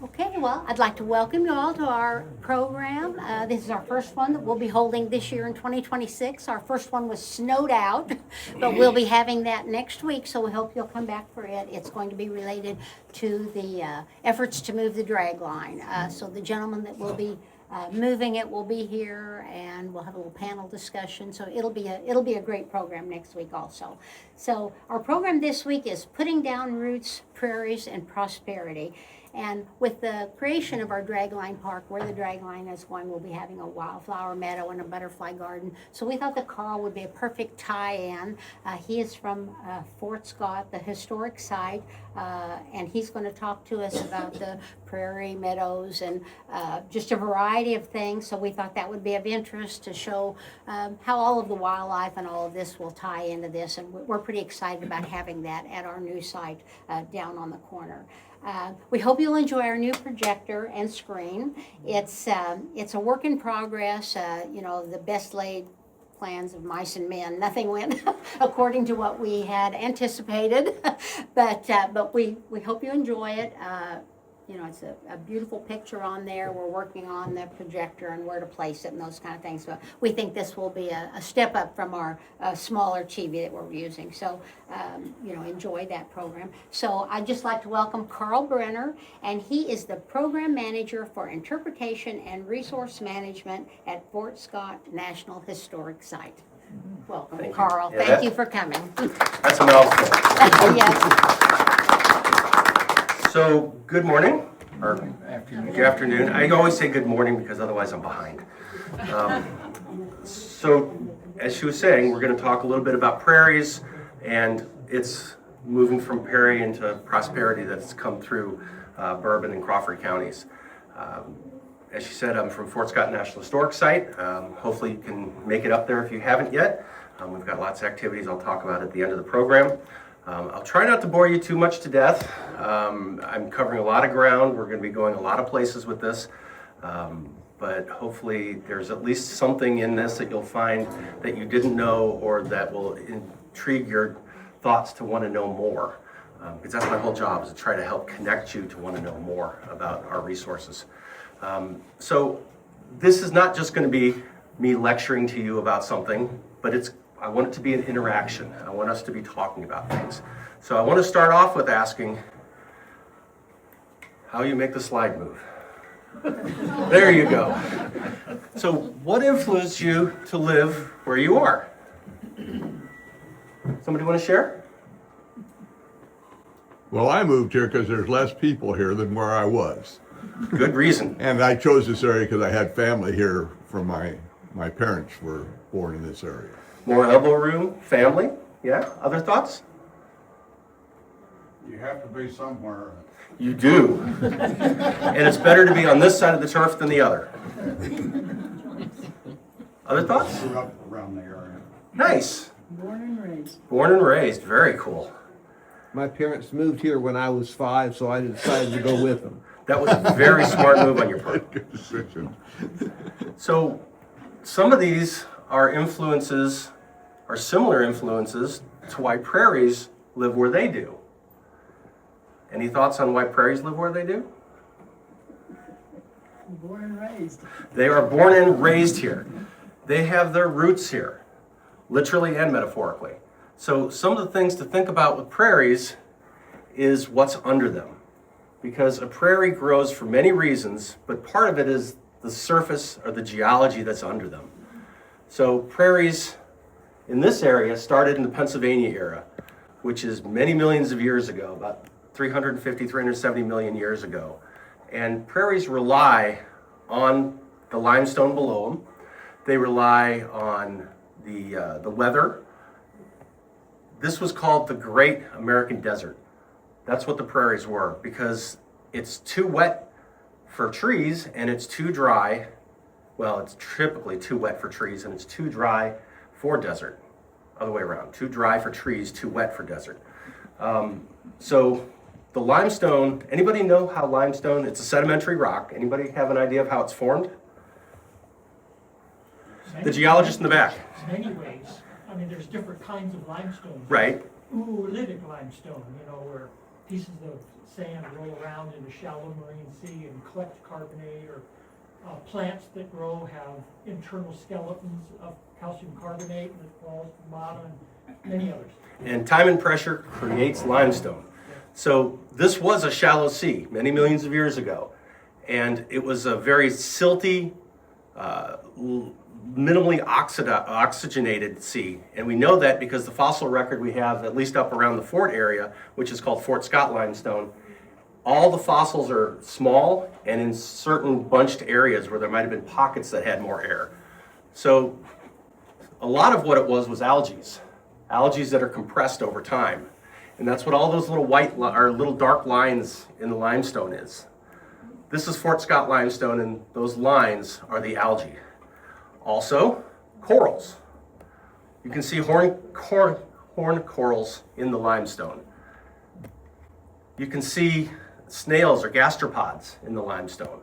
Okay, well, I'd like to welcome you all to our program. This is our first one that we'll be holding this year in 2026. Our first one was snowed out, but we'll be having that next week, so we hope you'll come back for it. It's going to be related to the efforts to move the drag line. So the gentleman that will be moving it will be here, and we'll have a little panel discussion. So it'll be a great program next week also. So our program this week is Putting Down Roots, Prairies, and Prosperity. And with the creation of our dragline park, where the dragline is going, we'll be having a wildflower meadow and a butterfly garden. So we thought that Carl would be a perfect tie-in. He is from Fort Scott, the historic site, and he's going to talk to us about the prairie meadows and just a variety of things. So we thought that would be of interest to show how all of the wildlife and all of this will tie into this. And we're pretty excited about having that at our new site down on the corner. We hope you'll enjoy our new projector and screen. It's a work in progress. The best laid plans of mice and men. Nothing went according to what we had anticipated, but we hope you enjoy it. It's a beautiful picture on there. We're working on the projector and where to place it and those kind of things. But we think this will be a step up from our smaller TV that we're using. So, enjoy that program. So I'd just like to welcome Carl Brenner, and he is the Program Manager for Interpretation and Resource Management at Fort Scott National Historic Site. Welcome, Thank you. Carl. Yeah, Thank you for coming. That's a mouthful. Yes. So, good morning, or good afternoon. I always say good morning because otherwise I'm behind. So, as she was saying, we're going to talk a little bit about prairies, and it's moving from Prairie into prosperity that's come through Bourbon and Crawford counties. As she said, I'm from Fort Scott National Historic Site. Hopefully you can make it up there if you haven't yet. We've got lots of activities I'll talk about at the end of the program. I'll try not to bore you too much to death. I'm covering a lot of ground. We're going to be going a lot of places with this. But hopefully there's at least something in this that you'll find that you didn't know or that will intrigue your thoughts to want to know more. Because that's my whole job, is to try to help connect you to want to know more about our resources. So this is not just going to be me lecturing to you about something, but I want it to be an interaction. I want us to be talking about things. So I want to start off with asking how you make the slide move. There you go. So what influenced you to live where you are? Somebody want to share? Well, I moved here because there's less people here than where I was. Good reason. And I chose this area because I had family here from my parents were born in this area. More elbow room, family. Yeah, other thoughts? You have to be somewhere. You do. And it's better to be on this side of the turf than the other. Other thoughts? Grew up around the area. Nice. Born and raised. Born and raised. Very cool. My parents moved here when I was 5, so I decided to go with them. That was a very smart move on your part. Good decision. So some of these are influences, are similar influences to why prairies live where they do. Any thoughts on why prairies live where they do? Born and raised. They are born and raised here. They have their roots here, literally and metaphorically. So some of the things to think about with prairies is what's under them. Because a prairie grows for many reasons, but part of it is the surface or the geology that's under them. So prairies in this area started in the Pennsylvania era, which is many millions of years ago, about 350, 370 million years ago. And prairies rely on the limestone below them. They rely on the weather. This was called the Great American Desert. That's what the prairies were, because it's too wet for trees and it's too dry. Well, it's typically too wet for trees and it's too dry for desert. Other way around, too dry for trees, too wet for desert. So the limestone, anybody know how limestone, it's a sedimentary rock. Anybody have an idea of how it's formed? The geologist in the back. Many ways. I mean, there's different kinds of limestone. Right. Oolitic limestone, where pieces of sand roll around in the shallow marine sea and collect carbonate, or plants that grow have internal skeletons of calcium carbonate that falls to the bottom, and many others. And time and pressure creates limestone. So this was a shallow sea many millions of years ago. And it was a very silty, minimally oxygenated sea. And we know that because the fossil record we have, at least up around the Fort area, which is called Fort Scott limestone, all the fossils are small and in certain bunched areas where there might have been pockets that had more air. So a lot of what it was algae that are compressed over time. And that's what all those little little dark lines in the limestone is. This is Fort Scott limestone, and those lines are the algae. Also, corals. You can see horn corals in the limestone. You can see snails or gastropods in the limestone.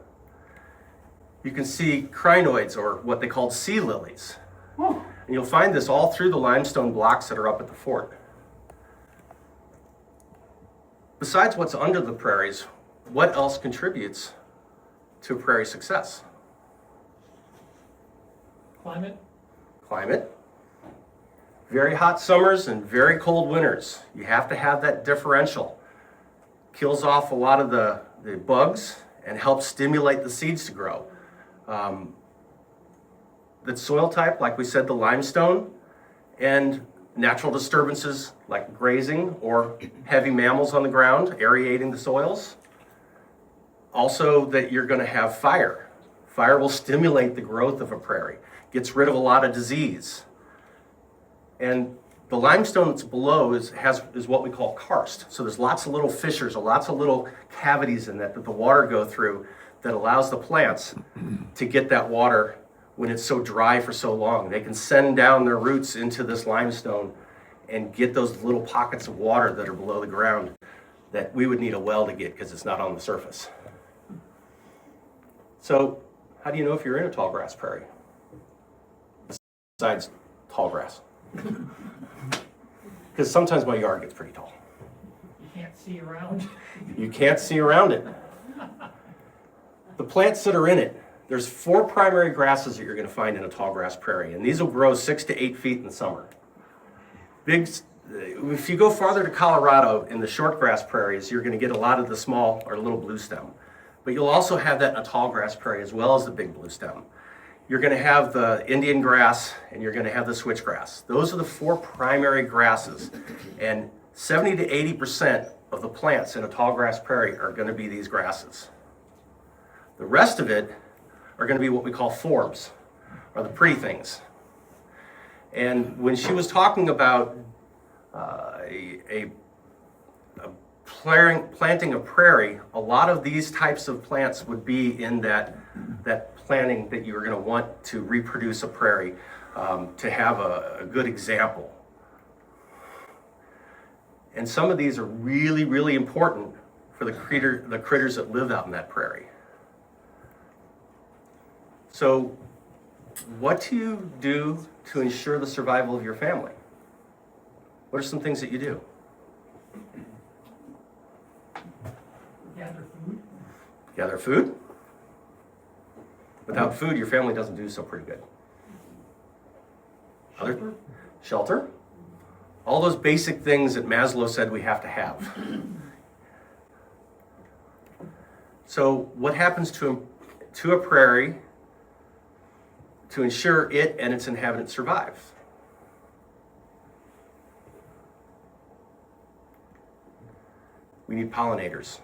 You can see crinoids, or what they called sea lilies. And you'll find this all through the limestone blocks that are up at the fort. Besides what's under the prairies, what else contributes to prairie success? Climate, Climate. Very hot summers and very cold winters. You have to have that differential. Kills off a lot of the bugs and helps stimulate the seeds to grow. The soil type, like we said, the limestone, and natural disturbances like grazing or heavy mammals on the ground aerating the soils. Also, that you're going to have fire. Fire will stimulate the growth of a prairie, gets rid of a lot of disease. And the limestone that's below is what we call karst. So there's lots of little fissures, lots of little cavities in that the water go through that allows the plants to get that water when it's so dry for so long. They can send down their roots into this limestone and get those little pockets of water that are below the ground that we would need a well to get because it's not on the surface. So how do you know if you're in a tall grass prairie? Besides tall grass. Because sometimes my yard gets pretty tall. you can't see around. You can't see around it. The plants that are in it, there's 4 primary grasses that you're going to find in a tall grass prairie, and these will grow 6 to 8 feet in the summer. If you go farther to Colorado in the short grass prairies, you're going to get a lot of the small or little blue stem. But you'll also have that in a tall grass prairie as well as the big blue stem. You're going to have the Indian grass and you're going to have the switchgrass. Those are the 4 primary grasses, and 70 to 80% of the plants in a tall grass prairie are going to be these grasses. The rest of it are going to be what we call forbs, or the pretty things. And when she was talking about planting a prairie, a lot of these types of plants would be in that planting that you're going to want to reproduce a prairie, to have a good example. And some of these are really, really important for the critters that live out in that prairie. So what do you do to ensure the survival of your family? What are some things that you do? Gather food. Gather food. Without food, your family doesn't do so pretty good. Shelter. Shelter. All those basic things that Maslow said we have to have. So what happens to a prairie to ensure it and its inhabitants survive? We need pollinators.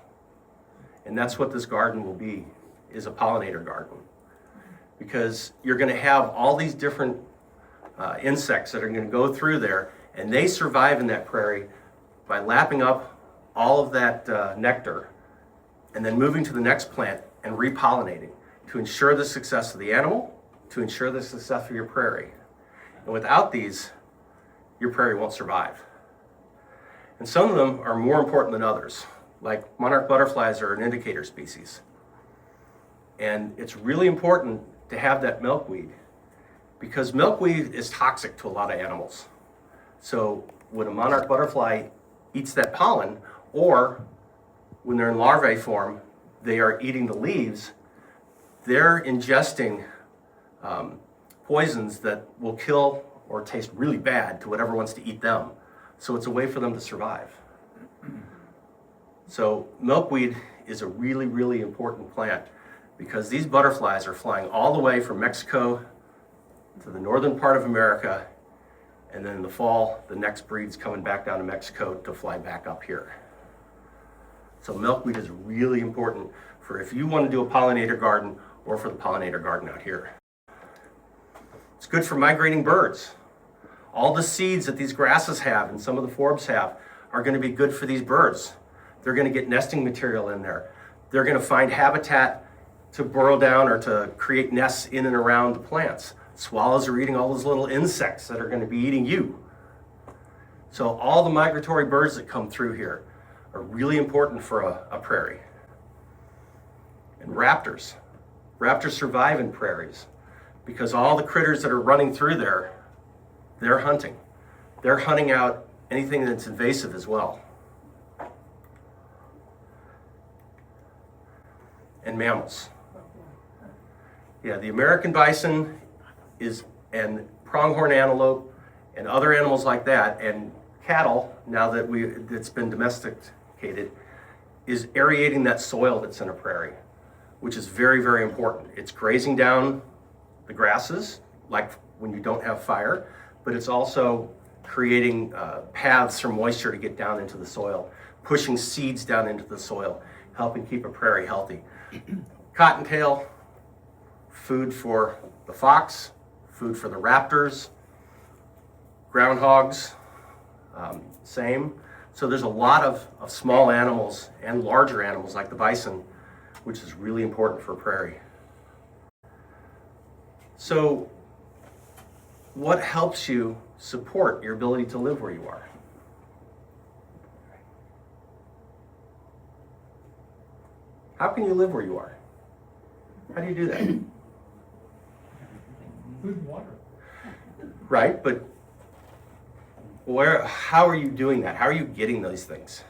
And that's what this garden will be, is a pollinator garden. Because you're going to have all these different insects that are going to go through there, and they survive in that prairie by lapping up all of that nectar and then moving to the next plant and repollinating to ensure the success of the animal, to ensure the success of your prairie. And without these, your prairie won't survive. And some of them are more important than others, like monarch butterflies are an indicator species. And it's really important to have that milkweed, because milkweed is toxic to a lot of animals. So when a monarch butterfly eats that pollen, or when they're in larvae form, they are eating the leaves, they're ingesting poisons that will kill or taste really bad to whatever wants to eat them. So it's a way for them to survive. So milkweed is a really, really important plant because these butterflies are flying all the way from Mexico to the northern part of America, and then in the fall, the next breed's coming back down to Mexico to fly back up here. So milkweed is really important for if you want to do a pollinator garden or for the pollinator garden out here. It's good for migrating birds. All the seeds that these grasses have and some of the forbs have are going to be good for these birds. They're going to get nesting material in there. They're going to find habitat to burrow down or to create nests in and around the plants. Swallows are eating all those little insects that are going to be eating you. So all the migratory birds that come through here are really important for a prairie. And raptors. Raptors survive in prairies because all the critters that are running through there, they're hunting. They're hunting out anything that's invasive as well. And mammals. Yeah, the American bison and pronghorn antelope and other animals like that, and cattle, now that it's been domesticated, is aerating that soil that's in a prairie, which is very, very important. It's grazing down the grasses, like when you don't have fire, but it's also creating paths for moisture to get down into the soil, pushing seeds down into the soil, helping keep a prairie healthy. Cottontail, food for the fox, food for the raptors, groundhogs, same. So there's a lot of small animals and larger animals like the bison, which is really important for a prairie. So what helps you support your ability to live where you are? How can you live where you are? How do you do that? Food and water. Right, but how are you doing that? How are you getting those things?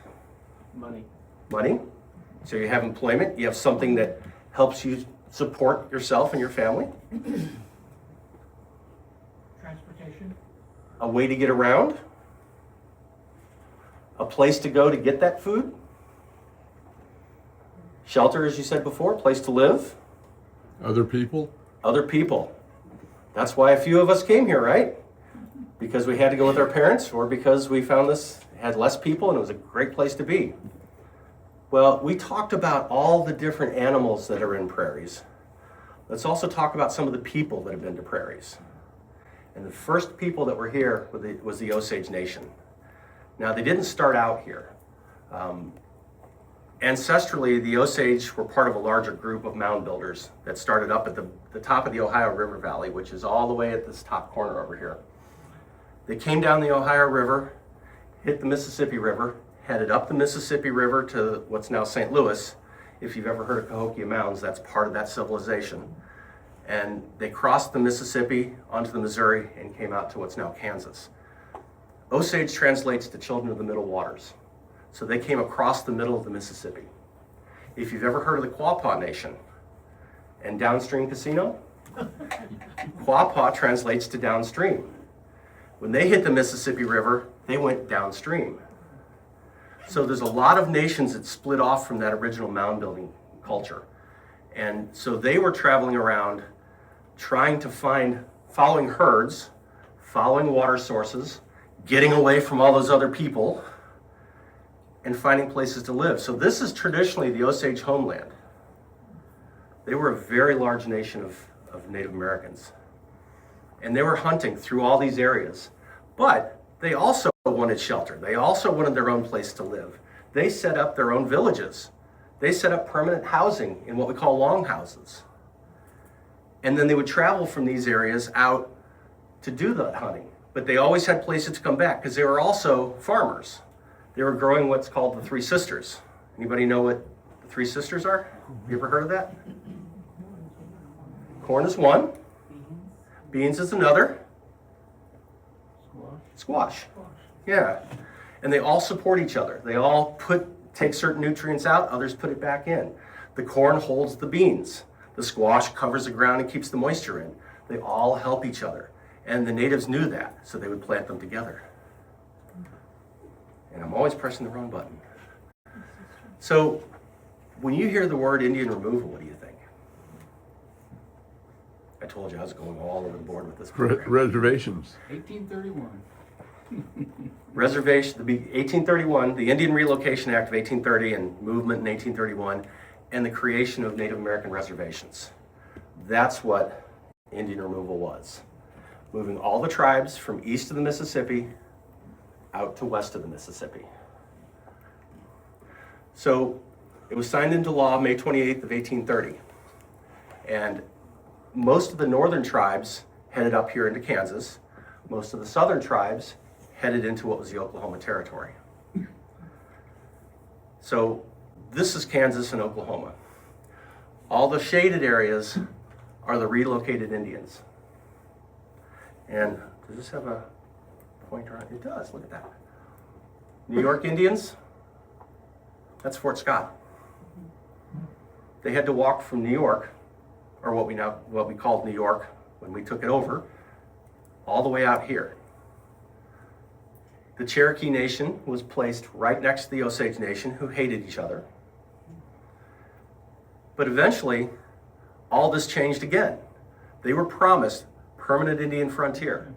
Money. Money? So you have employment, you have something that helps you support yourself and your family, Transportation. a way to get around, a place to go to get that food, shelter, as you said before, place to live, Other people? other people. That's why a few of us came here, right? Because we had to go with our parents, or because we found this had less people and it was a great place to be. Well, we talked about all the different animals that are in prairies. Let's also talk about some of the people that have been to prairies. And the first people that were here was the Osage Nation. Now, they didn't start out here. Ancestrally, the Osage were part of a larger group of mound builders that started up at the top of the Ohio River Valley, which is all the way at this top corner over here. They came down the Ohio River, hit the Mississippi River, headed up the Mississippi River to what's now St. Louis. If you've ever heard of Cahokia Mounds, that's part of that civilization. And they crossed the Mississippi onto the Missouri and came out to what's now Kansas. Osage translates to children of the middle waters. So they came across the middle of the Mississippi. If you've ever heard of the Quapaw Nation and downstream casino, Quapaw translates to downstream. When they hit the Mississippi River, they went downstream. So there's a lot of nations that split off from that original mound building culture. And so they were traveling around trying to following herds, following water sources, getting away from all those other people, and finding places to live. So this is traditionally the Osage homeland. They were a very large nation of Native Americans. And they were hunting through all these areas. But they also wanted shelter. They also wanted their own place to live. They set up their own villages. They set up permanent housing in what we call longhouses. And then they would travel from these areas out to do that hunting. But they always had places to come back because they were also farmers. They were growing what's called the Three Sisters. Anybody know what the Three Sisters are? You ever heard of that? Corn is one. Beans is another. Squash. Yeah. And they all support each other. They all put take certain nutrients out, others put it back in. The corn holds the beans. The squash covers the ground and keeps the moisture in. They all help each other. And the natives knew that, so they would plant them together. And I'm always pressing the wrong button. So when you hear the word Indian removal, what do you think? I told you I was going all over the board with this program. Reservations. 1831. Reservation, the 1831, the Indian Relocation Act of 1830 and movement in 1831, and the creation of Native American reservations. That's what Indian removal was. Moving all the tribes from east of the Mississippi out to west of the Mississippi. So it was signed into law May 28th of 1830. And most of the northern tribes headed up here into Kansas. Most of the southern tribes headed into what was the Oklahoma Territory. So this is Kansas and Oklahoma. All the shaded areas are the relocated Indians. And does this have a pointer on it? It does, look at that. New York Indians, that's Fort Scott. They had to walk from New York, or what we called New York when we took it over, all the way out here. The Cherokee Nation was placed right next to the Osage Nation, who hated each other. But eventually, all this changed again. They were promised permanent Indian frontier.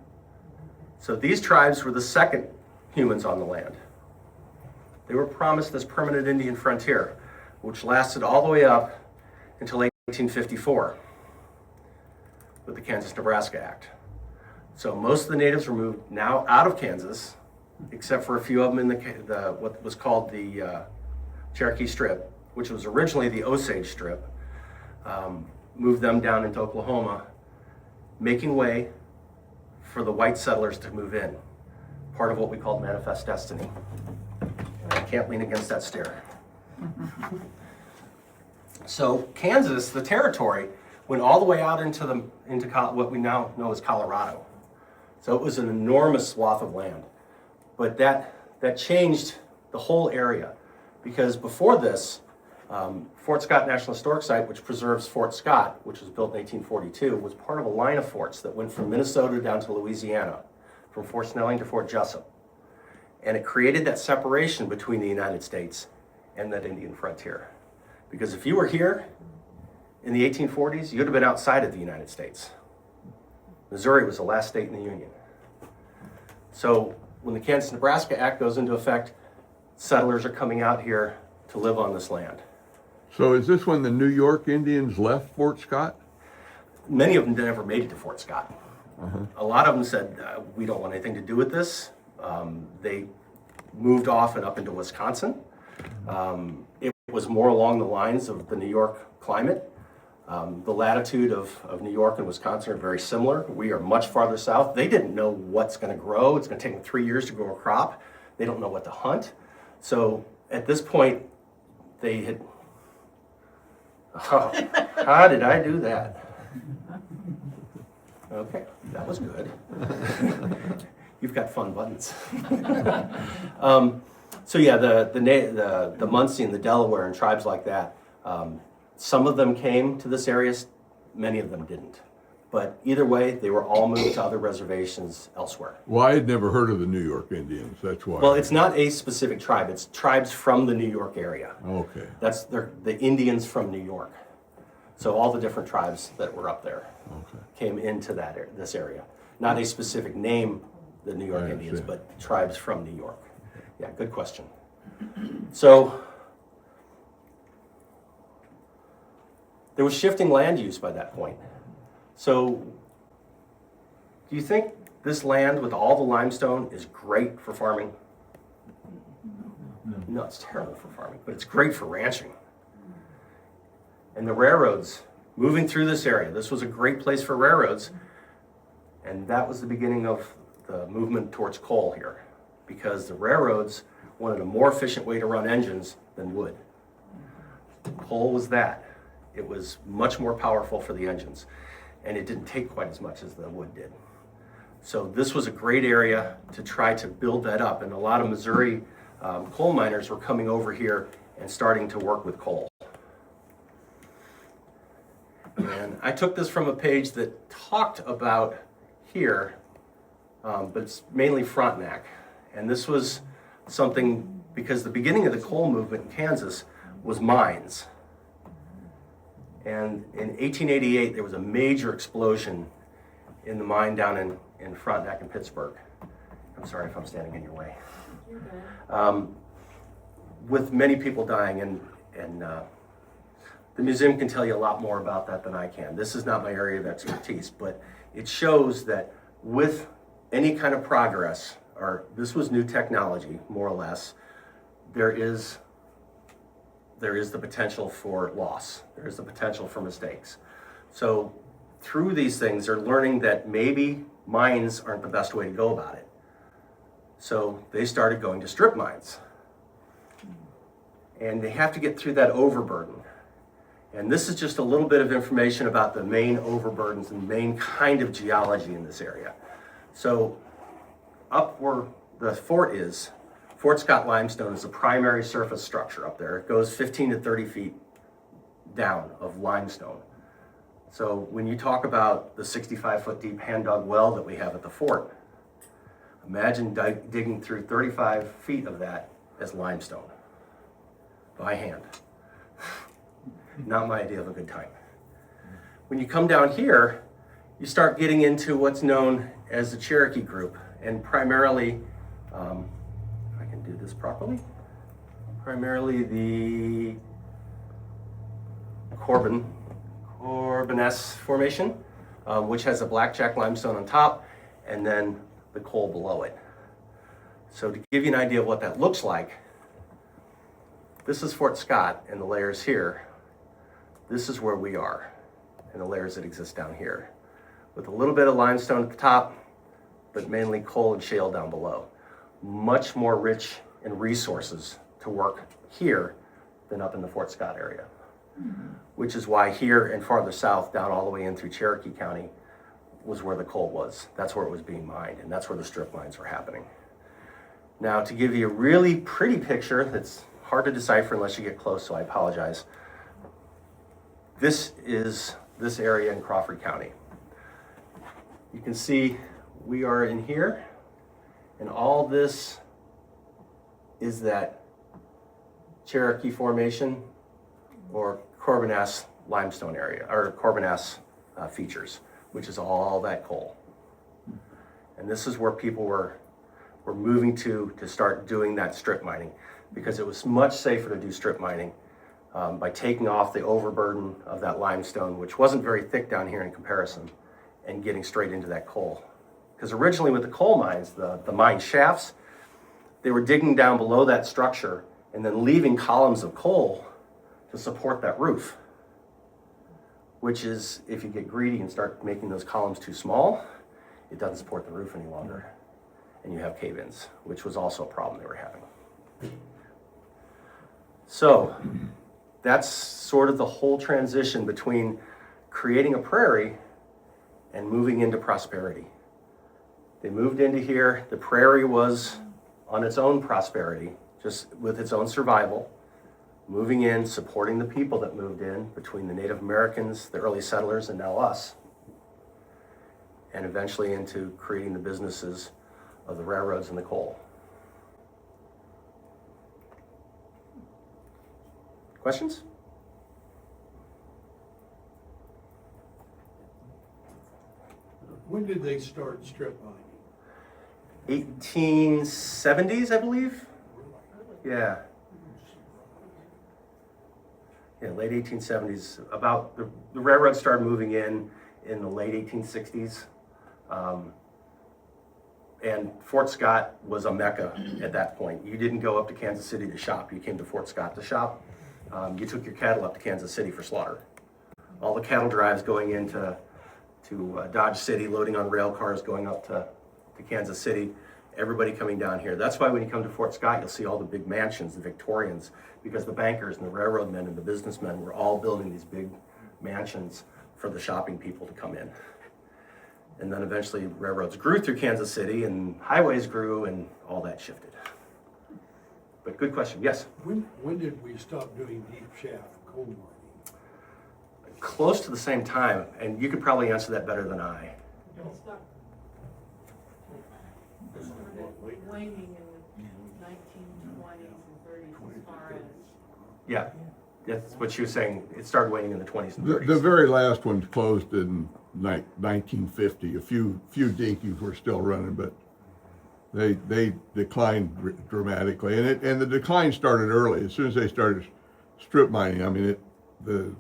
So these tribes were the second humans on the land. They were promised this permanent Indian frontier, which lasted all the way up until 1854 with the Kansas-Nebraska Act. So most of the natives were moved now out of Kansas, except for a few of them in the what was called the Cherokee Strip, which was originally the Osage Strip, moved them down into Oklahoma, making way for the white settlers to move in, part of what we called manifest destiny. I can't lean against that stair. So Kansas, the territory, went all the way out into what we now know as Colorado. So it was an enormous swath of land. But that changed the whole area, because before this, Fort Scott National Historic Site, which preserves Fort Scott, which was built in 1842, was part of a line of forts that went from Minnesota down to Louisiana, from Fort Snelling to Fort Jessup. And it created that separation between the United States and that Indian frontier. Because if you were here in the 1840s, you'd have been outside of the United States. Missouri was the last state in the Union. So when the Kansas-Nebraska Act goes into effect, settlers are coming out here to live on this land. So is this when the New York Indians left Fort Scott? Many of them never made it to Fort Scott. A lot of them said, we don't want anything to do with this. They moved off and up into Wisconsin. It was more along the lines of the New York climate. The latitude of New York and Wisconsin are very similar. We are much farther south. They didn't know what's going to grow. It's going to take them 3 years to grow a crop. They don't know what to hunt. So at this point, they had, oh, how did I do that? Okay, that was good. You've got fun buttons. So yeah, the Muncie and the Delaware and tribes like that, some of them came to this area, many of them didn't. But either way, they were all moved to other reservations elsewhere. Well, I had never heard of the New York Indians, that's why. Well, it's not a specific tribe, it's tribes from the New York area. Okay, That's the Indians from New York. So all the different tribes that were up there okay. came into this area. Not a specific name, the New York I Indians, understand. but tribes from New York. Yeah, good question. So there was shifting land use by that point. So do you think this land with all the limestone is great for farming? No, it's terrible for farming, but it's great for ranching. And the railroads moving through this area, this was a great place for railroads. And that was the beginning of the movement towards coal here, because the railroads wanted a more efficient way to run engines than wood. Coal was that. It was much more powerful for the engines, and it didn't take quite as much as the wood did. So this was a great area to try to build that up, and a lot of Missouri coal miners were coming over here and starting to work with coal. And I took this from a page that talked about here, but it's mainly Frontenac. And this was something, because the beginning of the coal movement in Kansas was mines. And in 1888, there was a major explosion in the mine down in Frontenac in Pittsburgh. I'm sorry if I'm standing in your way. With many people dying, and the museum can tell you a lot more about that than I can. This is not my area of expertise, but it shows that with any kind of progress, or this was new technology, more or less, there is the potential for loss. There is the potential for mistakes. So through these things, they're learning that maybe mines aren't the best way to go about it. So they started going to strip mines. And they have to get through that overburden. And this is just a little bit of information about the main overburdens and main kind of geology in this area. So up where the fort is, Fort Scott limestone is the primary surface structure up there. It goes 15 to 30 feet down of limestone. So when you talk about the 65-foot deep hand-dug well that we have at the fort, imagine digging through 35 feet of that as limestone by hand. Not my idea of a good time. When you come down here, you start getting into what's known as the Cherokee group, and primarily, if I can do this properly, primarily the Corbiness Formation, which has a blackjack limestone on top, and then the coal below it. So to give you an idea of what that looks like, this is Fort Scott and the layers here. This is where we are and the layers that exist down here, with a little bit of limestone at the top, but mainly coal and shale down below. Much more rich in resources to work here than up in the Fort Scott area, which is why here and farther south, down all the way in through Cherokee County, was where the coal was. That's where it was being mined, and that's where the strip mines were happening. Now, to give you a really pretty picture that's hard to decipher unless you get close, so I apologize. This is this area in Crawford County. You can see we are in here, and all this is that Cherokee Formation or Corbiness limestone area, or Corbiness features, which is all that coal. And this is where people were moving to start doing that strip mining, because it was much safer to do strip mining by taking off the overburden of that limestone, which wasn't very thick down here in comparison, and getting straight into that coal. Because originally with the coal mines, the mine shafts, they were digging down below that structure and then leaving columns of coal to support that roof, which is, if you get greedy and start making those columns too small, it doesn't support the roof any longer, and you have cave-ins, which was also a problem they were having. So that's sort of the whole transition between creating a prairie and moving into prosperity. They moved into here. The prairie was on its own prosperity, just with its own survival, moving in, supporting the people that moved in, between the Native Americans, the early settlers, and now us, and eventually into creating the businesses of the railroads and the coal. Questions? When did they start strip mining? 1870s, I believe. Yeah. Yeah, late 1870s. About the railroad started moving in the late 1860s. And Fort Scott was a mecca at that point. You didn't go up to Kansas City to shop. You came to Fort Scott to shop. You took your cattle up to Kansas City for slaughter. All the cattle drives going into Dodge City, loading on rail cars going up to Kansas City, everybody coming down here. That's why when you come to Fort Scott, you'll see all the big mansions, the Victorians, because the bankers and the railroad men and the businessmen were all building these big mansions for the shopping people to come in. And then eventually railroads grew through Kansas City and highways grew and all that shifted. But good question, yes. When did we stop doing deep shaft coal mining? Close to the same time, and you could probably answer that better than I. Waning in the 1920s and 30s as far as. Yeah, that's what she was saying. It started waning in the 20s and The 30s. very last one closed in 1950. A few dinkies were still running, but they declined dramatically. And the decline started early. As soon as they started strip mining, I mean, the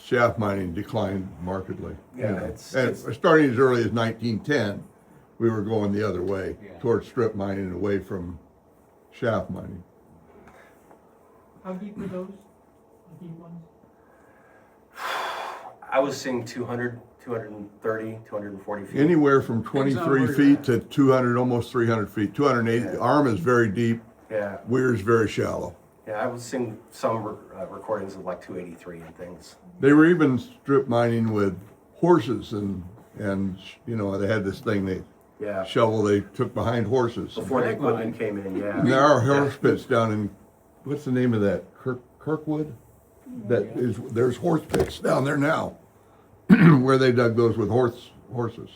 shaft mining declined markedly. Yeah, And starting as early as 1910, we were going the other way, towards strip mining and away from shaft mining. How deep are those, the deep ones? I was seeing 200, 230, 240 feet. Anywhere from 23 feet to 200, almost 300 feet. 280. Arm is very deep. Yeah, Weir's very shallow. yeah, I was seeing some recordings of like 283 and things. They were even strip mining with horses and you know, they had this thing Yeah, shovel they took behind horses. before the equipment came in, yeah. And there are horse pits down in, what's the name of that? Kirkwood? There's horse pits down there now, where they dug those with horses.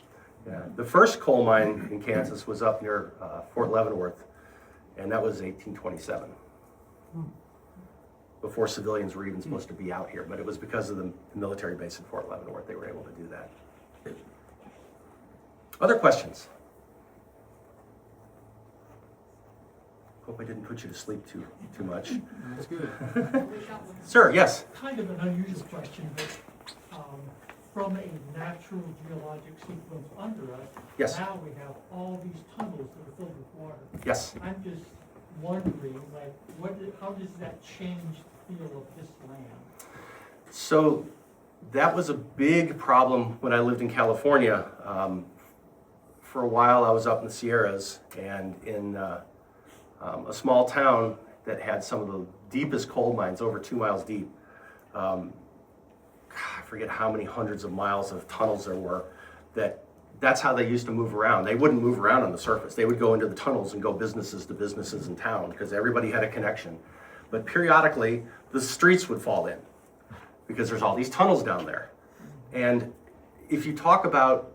Yeah, the first coal mine in Kansas was up near Fort Leavenworth, and that was 1827. Before civilians were even supposed to be out here, but it was because of the military base in Fort Leavenworth they were able to do that. Other questions? Hope I didn't put you to sleep too much. That's good. Sir, yes? Kind of an unusual question, but from a natural geologic sequence under us, Yes. now we have all these tunnels that are filled with water. Yes. I'm just wondering, like, how does that change the feel of this land? So that was a big problem when I lived in California. For a while I was up in the Sierras and in a small town that had some of the deepest coal mines, over 2 miles deep. I forget how many hundreds of miles of tunnels there were. That's how they used to move around. They wouldn't move around on the surface. They would go into the tunnels and go businesses to businesses in town because everybody had a connection. But periodically, the streets would fall in because there's all these tunnels down there. And if you talk about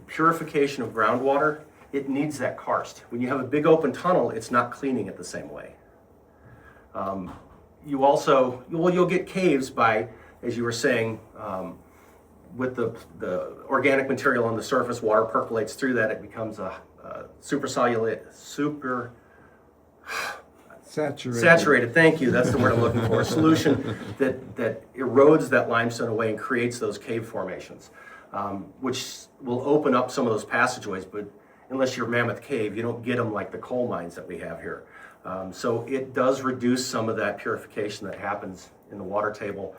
purification of groundwater, it needs that karst. When you have a big open tunnel, it's not cleaning it the same way. You'll get caves by, as you were saying, with the organic material on the surface, water percolates through that, it becomes a saturated, thank you, that's the word I'm looking for, a solution that erodes that limestone away and creates those cave formations, which will open up some of those passageways, but unless you're Mammoth Cave, you don't get them like the coal mines that we have here. So it does reduce some of that purification that happens in the water table.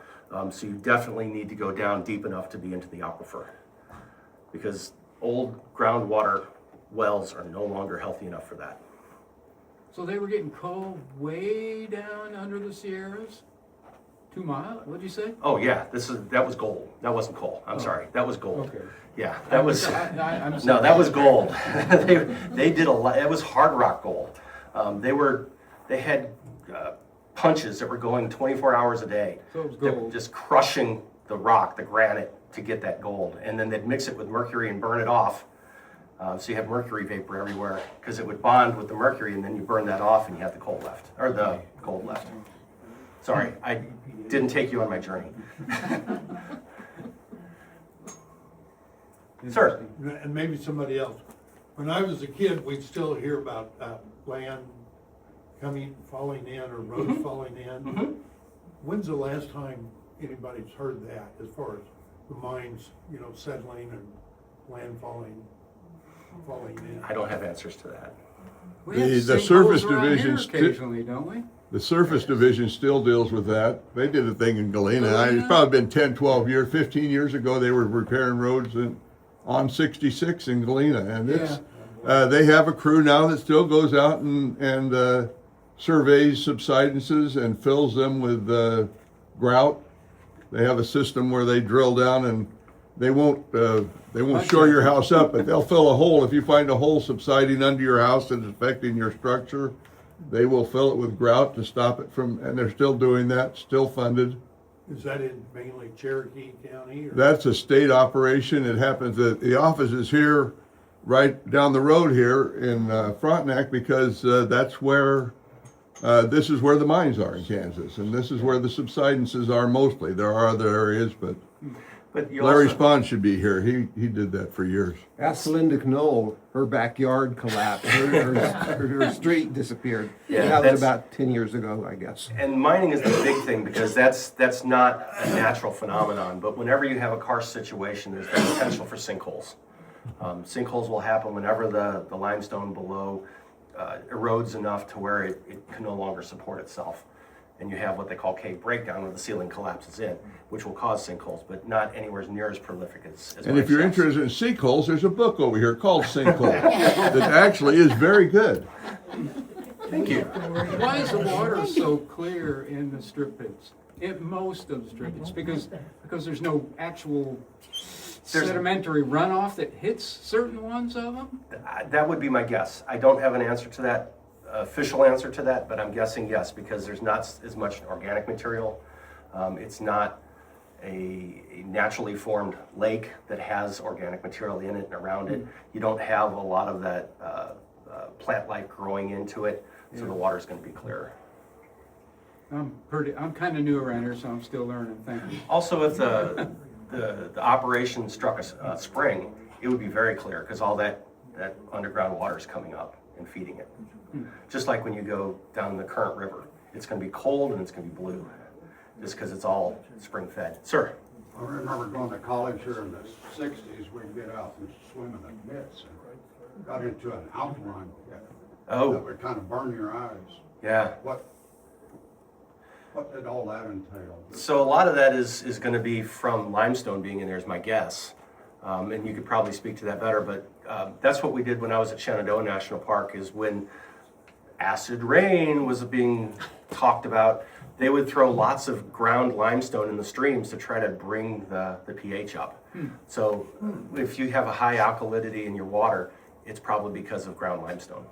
So you definitely need to go down deep enough to be into the aquifer, because old groundwater wells are no longer healthy enough for that. So they were getting coal way down under the Sierras? 2 miles, what'd you say? Oh yeah, that was gold. That wasn't coal. I'm sorry, that was gold. Okay. Yeah, that was I'm no, sorry. that was gold. they did a lot. It was hard rock gold. They had punches that were going 24 hours a day. So it was They were gold. just crushing the rock, the granite, to get that gold, and then they'd mix it with mercury and burn it off. So you have mercury vapor everywhere because it would bond with the mercury, and then you burn that off, and you have the coal left, or the gold left. Sorry, I didn't take you on my journey. Sir? And maybe somebody else. When I was a kid, we'd still hear about land falling in or roads falling in. When's the last time anybody's heard that as far as the mines, settling and land falling in? I don't have answers to that. We have The sinkholes surface around here division occasionally, don't we? The surface division still deals with that. They did a thing in Galena. It's probably been 10, 12 years, 15 years ago, they were repairing roads on 66 in Galena. And they have a crew now that still goes out and surveys subsidences and fills them with grout. They have a system where they drill down and they won't shore your house up, but they'll fill a hole. If you find a hole subsiding under your house that's affecting your structure, They will fill it with grout to stop it from, and they're still doing that, still funded. Is that in mainly Cherokee County or? That's a state operation. It happens that the office is here, right down the road here in Frontenac, because that's where, this is where the mines are in Kansas, and this is where the subsidences are mostly. There are other areas, but you Larry also, Spahn should be here. He did that for years. Ask Linda Knoll, her backyard collapsed, her street disappeared. Yeah, That that's- was about 10 years ago, I guess. and mining is the big thing because that's not a natural phenomenon. But whenever you have a karst situation, there's the potential for sinkholes. Sinkholes will happen whenever the limestone below erodes enough to where it can no longer support itself. And you have what they call cave breakdown, where the ceiling collapses in, which will cause sinkholes, but not anywhere near as prolific as And if you're mine shafts. interested in sinkholes, there's a book over here called Sinkhole that actually is very good. Thank you. Why is the water so clear in the strip pits? In most of the strip pits, because there's no actual There's- sedimentary runoff that hits certain ones of them? That would be my guess. I don't have an answer to that, official answer to that, but I'm guessing yes, because there's not as much organic material. It's not a naturally formed lake that has organic material in it and around it. You don't have a lot of that plant life growing into it, so the water's going to be clearer. I'm kind of new around here, so I'm still learning. Thank you. Also, if the operation struck a spring, it would be very clear because all that underground water is coming up and feeding it. Just like when you go down the current river, it's going to be cold and it's going to be blue, just because it's all spring fed. Sir. I remember going to college here in the sixties, we'd get out and swim in the pits and got into an alkaline pit. Oh. That would kind of burn your eyes. Yeah. What did all that entail? So a lot of that is going to be from limestone being in there is my guess. And you could probably speak to that better, but that's what we did when I was at Shenandoah National Park is when acid rain was being talked about, they would throw lots of ground limestone in the streams to try to bring the pH up. So if you have a high alkalinity in your water, it's probably because of ground limestone.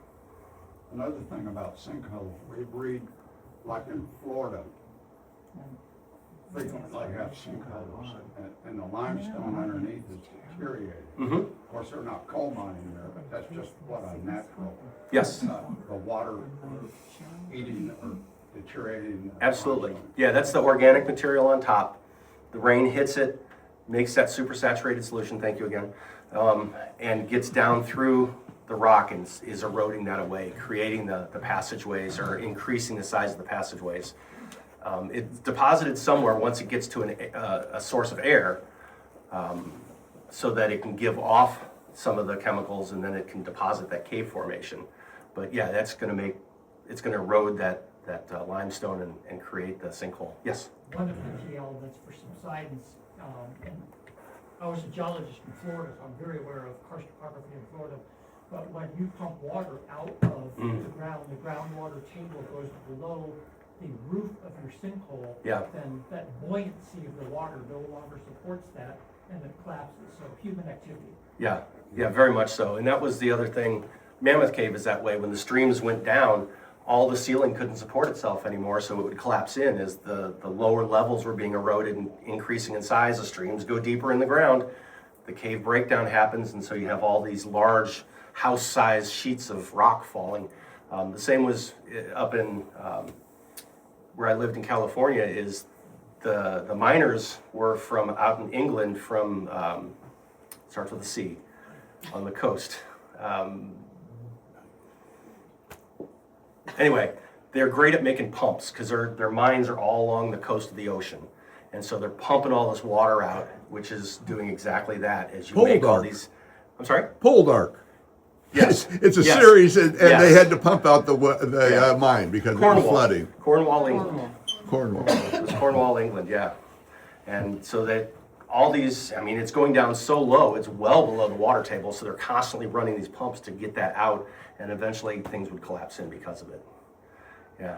Another thing about sinkholes, we read, like in Florida, frequently have sinkholes, and the limestone underneath is deteriorating. Mm-hmm. Of course, they're not coal mining there, but that's just what a natural, Yes, the water eating or deteriorating. absolutely. limestone. Yeah, that's the organic material on top. The rain hits it, makes that supersaturated solution, thank you again, and gets down through the rock and is eroding that away, creating the passageways or increasing the size of the passageways. It's deposited somewhere once it gets to a source of air, so that it can give off some of the chemicals and then it can deposit that cave formation. But yeah, it's going to erode that limestone and create the sinkhole. Yes? One of the key elements for subsidence, and I was a geologist in Florida, so I'm very aware of karst topography in Florida. But when you pump water out of the groundwater table goes below the roof of your sinkhole. Yeah. Then that buoyancy of the water no longer supports that and it collapses. So human activity. Yeah, very much so. And that was the other thing. Mammoth Cave is that way. When the streams went down, all the ceiling couldn't support itself anymore, so it would collapse in as the lower levels were being eroded and increasing in size. The streams go deeper in the ground. The cave breakdown happens, and so you have all these large house-sized sheets of rock falling. The same was up in where I lived in California. Is the miners were from out in England, from starts with a C, on the coast. Anyway, they're great at making pumps because their mines are all along the coast of the ocean. And so they're pumping all this water out, which is doing exactly that as you make all Poldark. these. I'm sorry? Poldark. Yes. It's a Yes. series, and Yes. they had to pump out the Yeah. mine because Cornwall. of the flooding. Cornwall, England. Cornwall. It was Cornwall, England, yeah. And so that all these, I mean, it's going down so low, it's well below the water table, so they're constantly running these pumps to get that out, and eventually things would collapse in because of it. Yeah.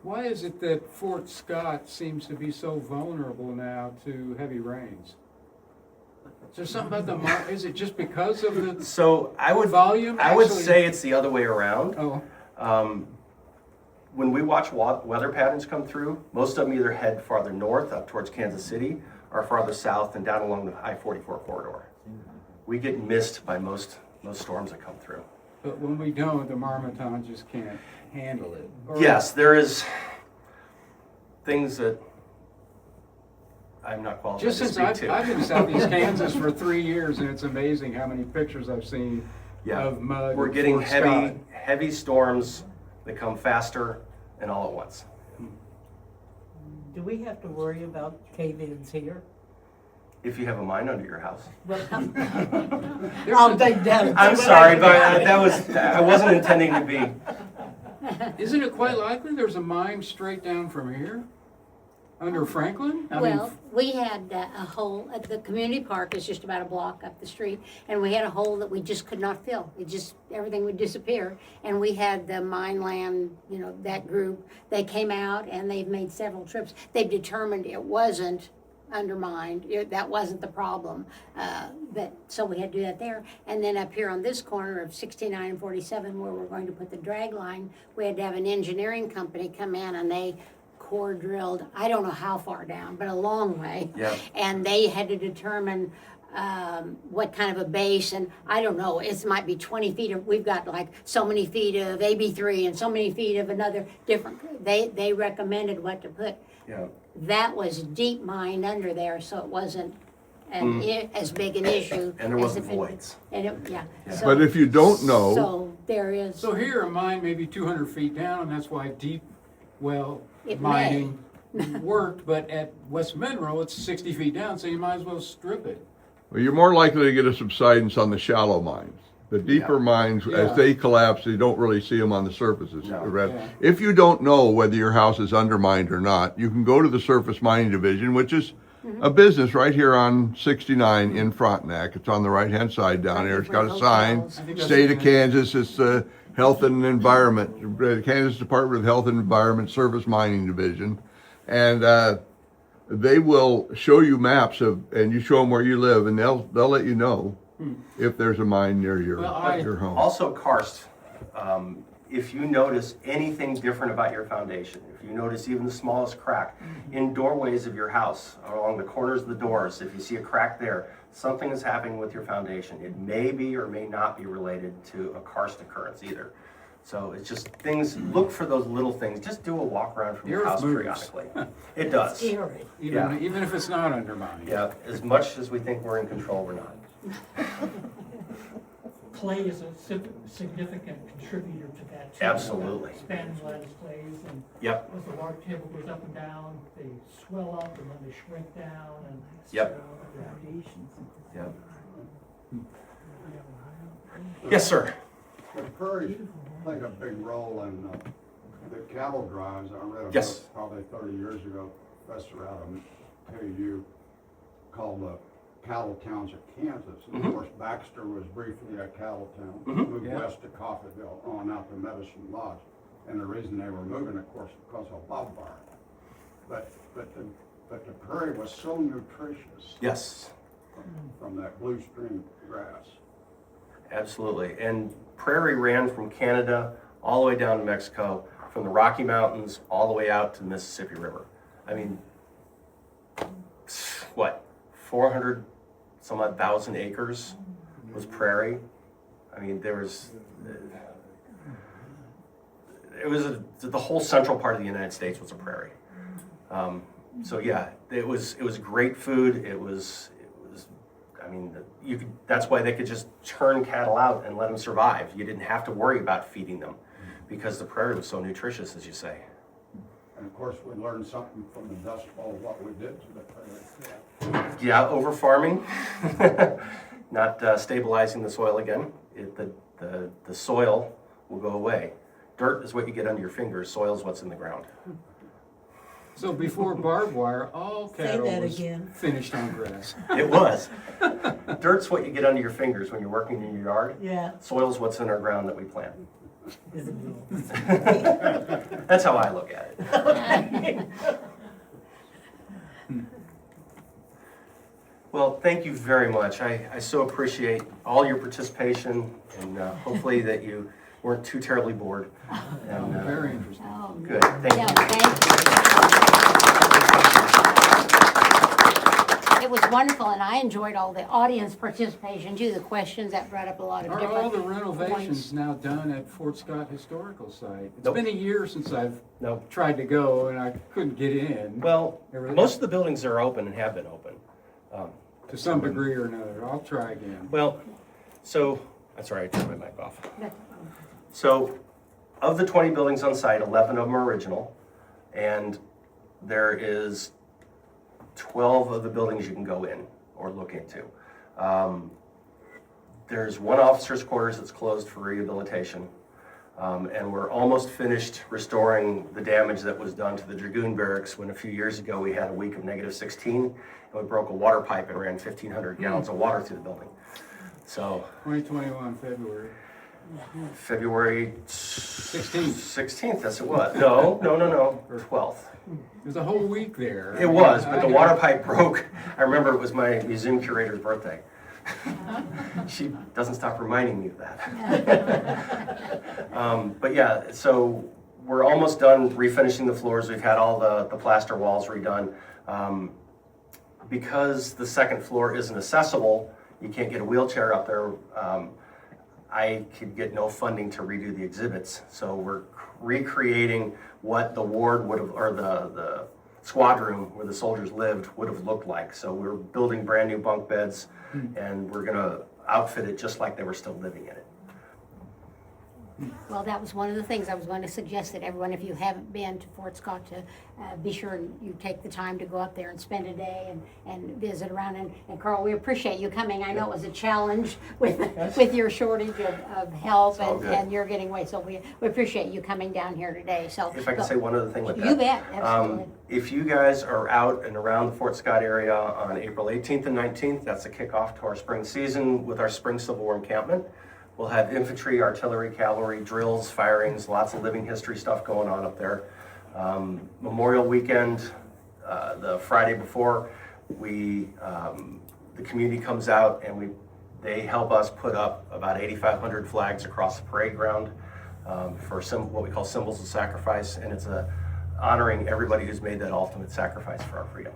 Why is it that Fort Scott seems to be so vulnerable now to heavy rains? Is there something about the is it just because of the So I would volume? I would Actually- say it's the other way around. Oh, when we watch weather patterns come through, most of them either head farther north up towards Kansas City or farther south and down along the I-44 corridor. We get missed by most storms that come through. But when we don't, the Marmaton just can't handle it. Or- Yes, there is things that I'm not qualified Just to since speak I've to. been in Southeast Kansas for 3 years, and it's amazing how many pictures I've seen Yeah, of mud. we're in getting Fort Scott. heavy storms that come faster and all at once. Do we have to worry about cave-ins here? If you have a mine under your house. I'll take that. I'm sorry, but I wasn't intending to be. Isn't it quite likely there's a mine straight down from here? Under Franklin? I mean, Well, we had a hole, at the community park is just about a block up the street, and we had a hole that we just could not fill. Everything would disappear. And we had the mine land, that group, they came out and they've made several trips. They've determined it wasn't undermined, that wasn't the problem. So we had to do that there. And then up here on this corner of 69 and 47, where we're going to put the drag line, we had to have an engineering company come in and they core drilled, I don't know how far down, but a long way. Yeah. And they had to determine what kind of a base, and I don't know, it might be 20 feet of, we've got like so many feet of AB3 and so many feet of another different, they recommended what to put. Yeah. That was deep mined under there, so it wasn't as big an issue. And there as wasn't if it- voids. And it, yeah. Yeah. So- But if you don't know, So there is. so here a mine maybe 200 feet down, and that's why deep well It mining worked, but at West Monroe, it's 60 feet down, so you might as well strip it. well, you're more likely to get a subsidence on the shallow mines. The deeper Yeah. mines, Yeah. as they collapse, you don't really see them on the surfaces. No. Yeah. If you don't know whether your house is undermined or not, you can go to the Surface Mining Division, which is a business right here on 69 in Frontenac. It's on the right-hand side down Right there. It's got a different sign, hotels. I think that's State of the- Kansas, it's the Health and Environment, Kansas Department of Health and Environment Surface Mining Division. And they will show you maps and you show them where you live, and they'll let you know if there's a mine near your Well, your home. Also karst, if you notice anything different about your foundation, if you notice even the smallest crack in doorways of your house, along the corners of the doors, if you see a crack there, something is happening with your foundation. It may be or may not be related to a karst occurrence either. So it's just things, look for those little things. Just do a walk around from The your earth house moves. periodically. It does. Scary. Even if it's not undermined. Yeah, as much as we think we're in control, we're not. Clay is a significant contributor to that too. Absolutely. Spanish lattice clays, and Yep. as the water table goes up and down, they swell up and then they shrink down and. Yep. Yeah. Yep. Yes, sir. The Prairie played a big role in the cattle drives. I read a Yes. book probably 30 years ago, professor out of KU, called the Cattle Towns of Kansas. And of course, Baxter was briefly a cattle town, moved Yeah. west to Coffeyville, on out to Medicine Lodge. And the reason they were moving, of course, because of bobbar. But the prairie was so nutritious Yes. from that blue stream grass. Absolutely. And Prairie ran from Canada all the way down to Mexico, from the Rocky Mountains all the way out to the Mississippi River. I mean, what, 400 some odd thousand acres was prairie. I mean, there was, the whole central part of the United States was a prairie. So yeah, it was great food. It was, I mean, that's why they could just turn cattle out and let them survive. You didn't have to worry about feeding them because the prairie was so nutritious, as you say. And of course, we learned something from the Dust Bowl, what we did to the prairie. Yeah, over farming, not stabilizing the soil again. The soil will go away. Dirt is what you get under your fingers. Soil is what's in the ground. So before barbed wire, all Say cattle that was again. finished on grass. It was. Dirt's what you get under your fingers when you're working in your yard. Yeah. Soil's what's in our ground that we plant. Isn't That's how I look at it. Well, thank you very much. I so appreciate all your participation, and hopefully that you weren't too terribly bored. And, Very interesting. Oh, good, thank no, you. thank you. It was wonderful, and I enjoyed all the audience participation too, the questions that brought up a lot of Are different all the points. renovations now done at Fort Scott Historical Site? It's Nope. been a year since I've No, tried to go and I couldn't get in. well, Everything- most of the buildings are open and have been open. To some degree or another. I'll try again. Well, so, I'm sorry, I turned my mic off. So, of the 20 buildings on site, 11 of them are original, and there is 12 of the buildings you can go in or look into. There's one officer's quarters that's closed for rehabilitation, and we're almost finished restoring the damage that was done to the Dragoon Barracks when a few years ago we had a week of -16, and we broke a water pipe and ran 1,500 gallons of water through the building. So, 2021, February. February 16th. 16th, yes it was. No, 12th. There's a whole week there. It was, but the water pipe broke. I remember it was my museum curator's birthday. She doesn't stop reminding me of that. But yeah, so we're almost done refinishing the floors. We've had all the plaster walls redone. Because the second floor isn't accessible, you can't get a wheelchair up there. I could get no funding to redo the exhibits, so we're recreating what the ward would have, or the squad room where the soldiers lived would have looked like. So we're building brand new bunk beds, and we're gonna outfit it just like they were still living in it. Well, that was one of the things I was going to suggest that everyone, if you haven't been to Fort Scott, to be sure you take the time to go up there and spend a day and visit around. And Carl, we appreciate you coming. I know it was a challenge with your shortage of help all good. and you're getting away. So we appreciate you coming down here today. So If I can say one other thing with that. You bet, absolutely. If you guys are out and around the Fort Scott area on April 18th and 19th, that's a kickoff to our spring season with our spring Civil War encampment. We'll have infantry, artillery, cavalry, drills, firings, lots of living history stuff going on up there. Memorial weekend, the Friday before, the community comes out and they help us put up about 8,500 flags across the parade ground for what we call symbols of sacrifice, and it's honoring everybody who's made that ultimate sacrifice for our freedom.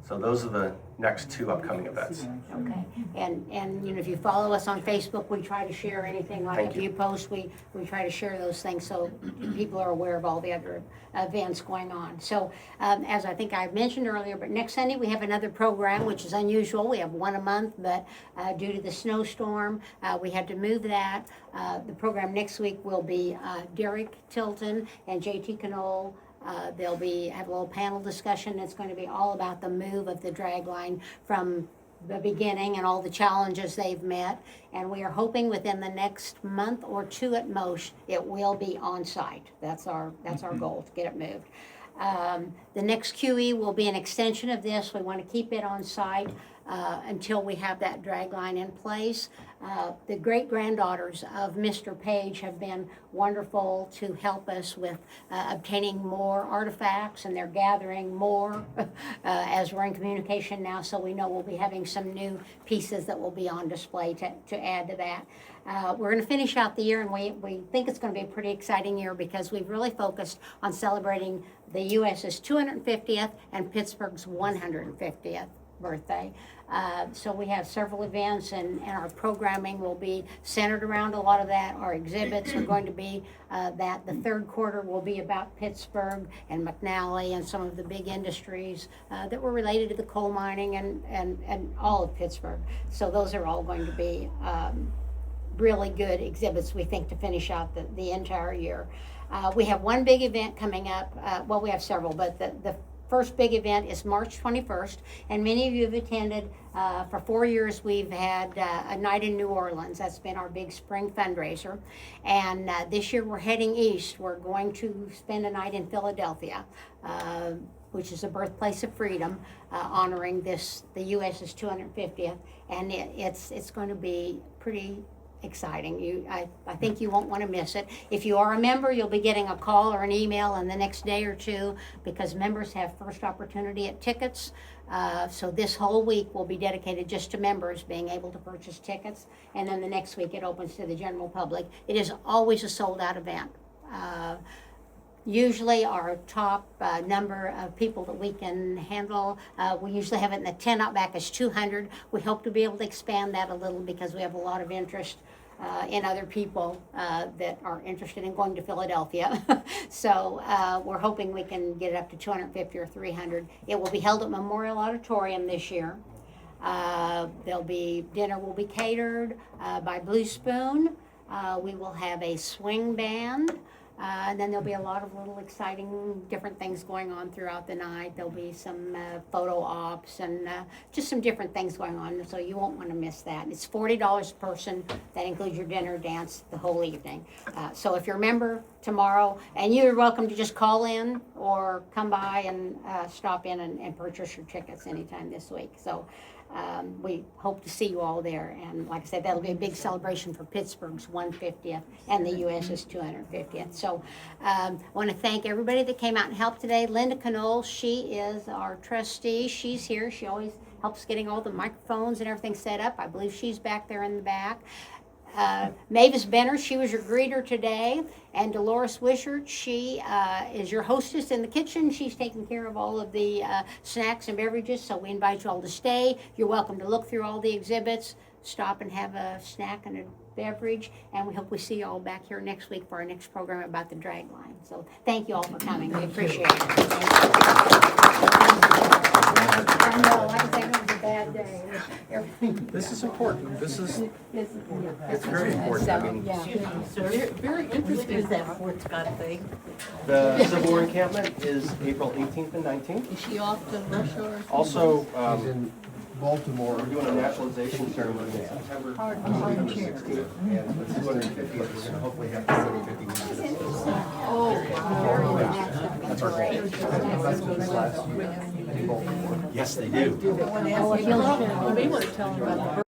So those are the next two upcoming events. Okay, and you know, if you follow us on Facebook, we try to share anything like Thank if you. you post, we try to share those things so people are aware of all the other events going on. So as I think I mentioned earlier, but next Sunday we have another program, which is unusual. We have one a month, but due to the snowstorm, we had to move that. The program next week will be Derek Tilton and JT Knoll. They'll have a little panel discussion. It's going to be all about the move of the drag line from the beginning and all the challenges they've met. And we are hoping within the next month or two at most, it will be on site. That's our goal, to get it moved. The next QE will be an extension of this. We want to keep it on site until we have that drag line in place. The great-granddaughters of Mr. Page have been wonderful to help us with obtaining more artifacts, and they're gathering more as we're in communication now, so we know we'll be having some new pieces that will be on display to add to that. We're going to finish out the year, and we think it's going to be a pretty exciting year because we've really focused on celebrating the U.S.'s 250th and Pittsburgh's 150th birthday. So we have several events, and our programming will be centered around a lot of that. Our exhibits are going to be that. The third quarter will be about Pittsburgh and McNally and some of the big industries that were related to the coal mining and all of Pittsburgh. So those are all going to be really good exhibits, we think, to finish out the entire year. We have one big event coming up. Well, we have several, but the first big event is March 21st, and many of you have attended. For 4 years, we've had a night in New Orleans. That's been our big spring fundraiser. And this year, we're heading east. We're going to spend a night in Philadelphia, which is the birthplace of freedom, honoring the U.S.'s 250th. And it's going to be pretty exciting. I think you won't want to miss it. If you are a member, you'll be getting a call or an email in the next day or two, because members have first opportunity at tickets. So this whole week will be dedicated just to members being able to purchase tickets, and then the next week it opens to the general public. It is always a sold-out event. Usually our top number of people that we can handle, we usually have it in the 10, out back is 200. We hope to be able to expand that a little because we have a lot of interest in other people that are interested in going to Philadelphia. So we're hoping we can get it up to 250 or 300. It will be held at Memorial Auditorium this year. Dinner will be catered by Blue Spoon. We will have a swing band. And then there'll be a lot of little exciting different things going on throughout the night. There'll be some photo ops and just some different things going on, so you won't want to miss that. It's $40 a person. That includes your dinner, dance, the whole evening. So if you're a member tomorrow, and you're welcome to just call in or come by and stop in and purchase your tickets anytime this week. So we hope to see you all there, and like I said, that'll be a big celebration for Pittsburgh's 150th and the US's 250th. So I want to thank everybody that came out and helped today. Linda Knoll, she is our trustee. She's here. She always helps getting all the microphones and everything set up. I believe she's back there in the back. Mavis Brenner, she was your greeter today, and Dolores Wishart, she is your hostess in the kitchen. She's taking care of all of the snacks and beverages, so we invite you all to stay. You're welcome to look through all the exhibits, stop and have a snack and a beverage, and we hope we see you all back here next week for our next program about the drag line. So thank you all for coming. We appreciate it. I know, like I said, it was a bad day. This is important. This is, it's very important. I mean, Very interesting. Is that Fort Scott thing? the Civil War encampment is April 18th and 19th. Is she off to Russia or something? Also, in Baltimore. we're doing a naturalization ceremony in September 16th, and the 250th, we're going to hopefully have 250 visitors. Yes, they do. You may want to tell them about the